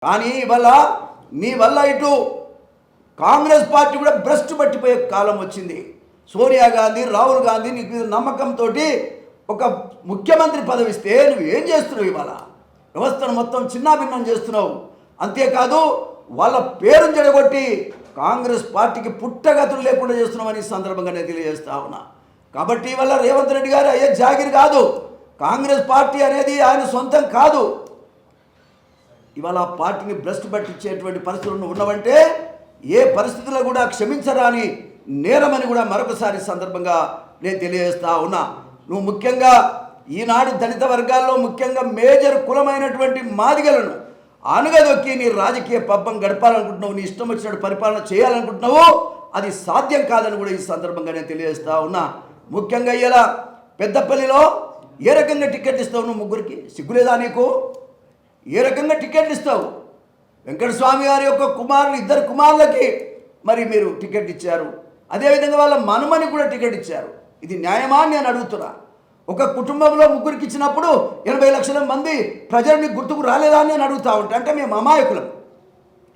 కానీ ఇవాళ నీ వల్ల ఇటు కాంగ్రెస్ పార్టీ కూడా భ్రష్టు పట్టిపోయే కాలం వచ్చింది. సోనియా గాంధీ, రాహుల్ గాంధీ నీకు నమ్మకంతో ఒక ముఖ్యమంత్రి పదవి ఇస్తే నువ్వు ఏం చేస్తున్నావు? ఇవాళ వ్యవస్థను మొత్తం చిన్నాభిన్నం చేస్తున్నావు. అంతేకాదు వాళ్ళ పేరును చెడగొట్టి కాంగ్రెస్ పార్టీకి పుట్టగతులు లేకుండా చేస్తున్నామని సందర్భంగా నేను తెలియజేస్తా ఉన్నా. కాబట్టి ఇవాళ రేవంత్ రెడ్డి గారు అయ్యే జాగిరి కాదు, కాంగ్రెస్ పార్టీ అనేది ఆయన సొంతం కాదు. ఇవాళ ఆ పార్టీని భ్రష్టు పట్టించేటువంటి పరిస్థితులు ఉన్నవంటే ఏ పరిస్థితుల్లో కూడా క్షమించరాని నేరమని కూడా మరొకసారి సందర్భంగా నేను తెలియజేస్తా ఉన్నా. నువ్వు ముఖ్యంగా ఈనాడు దళిత వర్గాల్లో ముఖ్యంగా మేజర్ కులమైనటువంటి మాదిగలను ఆనుగదొక్కి నీ రాజకీయ పబ్బం గడపాలనుకుంటున్నావు, నీ ఇష్టం వచ్చినట్టు పరిపాలన చేయాలనుకుంటున్నావు. అది సాధ్యం కాదని కూడా ఈ సందర్భంగా నేను తెలియజేస్తా ఉన్నా. ముఖ్యంగా ఇలా పెద్దపల్లిలో ఏ రకంగా టికెట్ ఇస్తావు? నువ్వు ముగ్గురికి సిగ్గులేదా నీకు? ఏ రకంగా టికెట్లు ఇస్తావు? వెంకటస్వామి గారి యొక్క కుమారులు, ఇద్దరు కుమారులకి మరి మీరు టికెట్ ఇచ్చారు. అదేవిధంగా వాళ్ళ మనమని కూడా టికెట్ ఇచ్చారు. ఇది న్యాయమా అని నేను అడుగుతున్నా. ఒక కుటుంబంలో ముగ్గురికి ఇచ్చినప్పుడు 80 లక్షల మంది ప్రజల్ని గుర్తుకు రాలేదా అని నేను అడుగుతా ఉంటా. అంటే మేము అమాయకులం,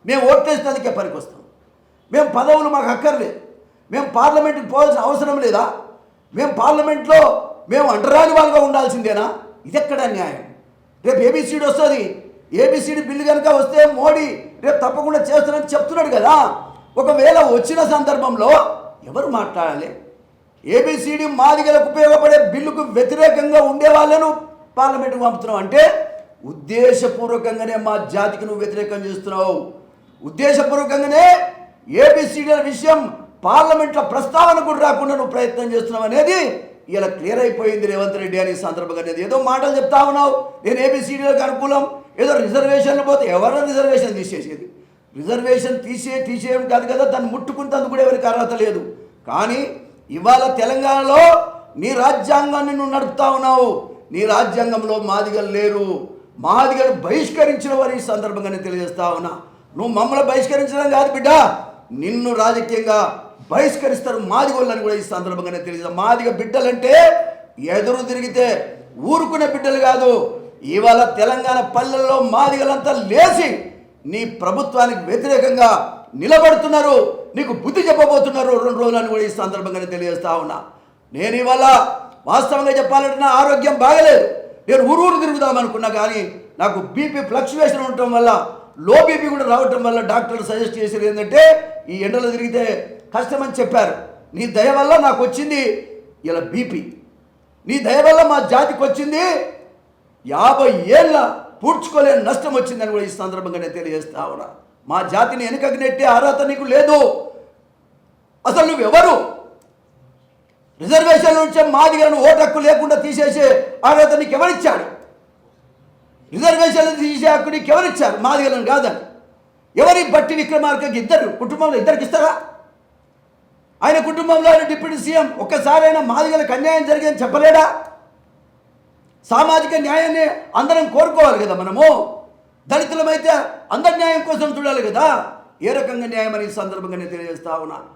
మేము ఓట్లేసినందుకే పనికొస్తాం, మేము పదవులు మాకు అక్కర్లేదు, మేము పార్లమెంట్కి పోవాల్సిన అవసరం లేదా, మేము పార్లమెంట్లో మేము అంటరాని వాళ్ళుగా ఉండాల్సిందేనా? ఇది ఎక్కడ న్యాయం? రేపు ఏబిసిడి వస్తుంది, ఏబిసిడి బిల్లు కనుక వస్తే మోడీ రేపు తప్పకుండా చేస్తానని చెప్తున్నాడు కదా. ఒకవేళ వచ్చిన సందర్భంలో ఎవరు మాట్లాడాలి? ఏబిసిడి మాదిగలకు ఉపయోగపడే బిల్లుకు వ్యతిరేకంగా ఉండే వాళ్ళను పార్లమెంట్కి పంపుతున్నావు అంటే ఉద్దేశపూర్వకంగానే మా జాతికి నువ్వు వ్యతిరేకం చేస్తున్నావు. ఉద్దేశపూర్వకంగానే ఏబిసిడిల విషయం పార్లమెంట్లో ప్రస్తావన కూడా రాకుండా నువ్వు ప్రయత్నం చేస్తున్నావు అనేది ఇలా క్లియర్ అయిపోయింది రేవంత్ రెడ్డి అని సందర్భంగా. ఏదో మాటలు చెప్తా ఉన్నావు, నేను ఏబిసిడీలకు అనుకూలం, ఏదో రిజర్వేషన్లు పోతే ఎవరో రిజర్వేషన్ తీసేసేది. రిజర్వేషన్ తీసేయడం కాదు కదా, దాన్ని ముట్టుకుంటందుకు కూడా ఎవరికి అర్హత లేదు. కానీ ఇవాళ తెలంగాణలో నీ రాజ్యాంగాన్ని నువ్వు నడుపుతా ఉన్నావు. నీ రాజ్యాంగంలో మాదిగలు లేరు, మాదిగలు బహిష్కరించిన వారి సందర్భంగా నేను తెలియజేస్తా ఉన్నా. నువ్వు మమ్మల్ని బహిష్కరించడం కాదు బిడ్డ, నిన్ను రాజకీయంగా బహిష్కరిస్తారు మాదిగోళ్ళని కూడా ఈ సందర్భంగా నేను తెలియజేస్తా. మాదిగ బిడ్డలంటే ఎదురు తిరిగితే ఊరుకునే బిడ్డలు కాదు. ఇవాళ తెలంగాణ పల్లెల్లో మాదిగలంతా లేచి నీ ప్రభుత్వానికి వ్యతిరేకంగా నిలబడుతున్నారు, నీకు బుద్ధి చెప్పబోతున్నారు 2 రోజులని కూడా ఈ సందర్భంగా తెలియజేస్తా ఉన్నా. నేను ఇవాళ వాస్తవంగా చెప్పాలంటే నా ఆరోగ్యం బాగలేదు, నేను ఊరూరు తిరుగుదామనుకున్నా. కానీ నాకు బీపీ ఫ్లక్చువేషన్ ఉండటం వల్ల, లో బీపీ కూడా రావటం వల్ల డాక్టర్లు సజెస్ట్ చేసేది ఏంటంటే ఈ ఎండలో తిరిగితే కష్టమని చెప్పారు. నీ దయ వల్ల నాకు వచ్చింది ఇలా బీపీ, నీ దయ వల్ల మా జాతికి వచ్చింది 50 ఏళ్ళ పూడ్చుకోలేని నష్టం వచ్చిందని కూడా ఈ సందర్భంగా నేను తెలియజేస్తా ఉన్నా. మా జాతిని వెనుకకు నెట్టే అర్హత నీకు లేదు. అసలు నువ్వెవరు? రిజర్వేషన్ నుంచే మాదిగలను ఓటు హక్కు లేకుండా తీసేసే అర్హత నీకు ఎవరిచ్చాడు? రిజర్వేషన్లు తీసే హక్కు నీకు ఎవరిచ్చారు? మాదిగలను కాదని. ఎవరి బట్టి విక్రమార్కకి ఇద్దరు కుటుంబంలో ఇద్దరికి ఇస్తారా? ఆయన కుటుంబంలో ఆయన డిప్యూటీ సీఎం ఒక్కసారి అయినా మాదిగలకు అన్యాయం జరిగిందని చెప్పలేడా? సామాజిక న్యాయాన్ని అందరం కోరుకోవాలి కదా. మనము దళితులమైతే అందరి న్యాయం కోసం చూడాలి కదా. ఏ రకంగా న్యాయం అని సందర్భంగా నేను తెలియజేస్తా ఉన్నా.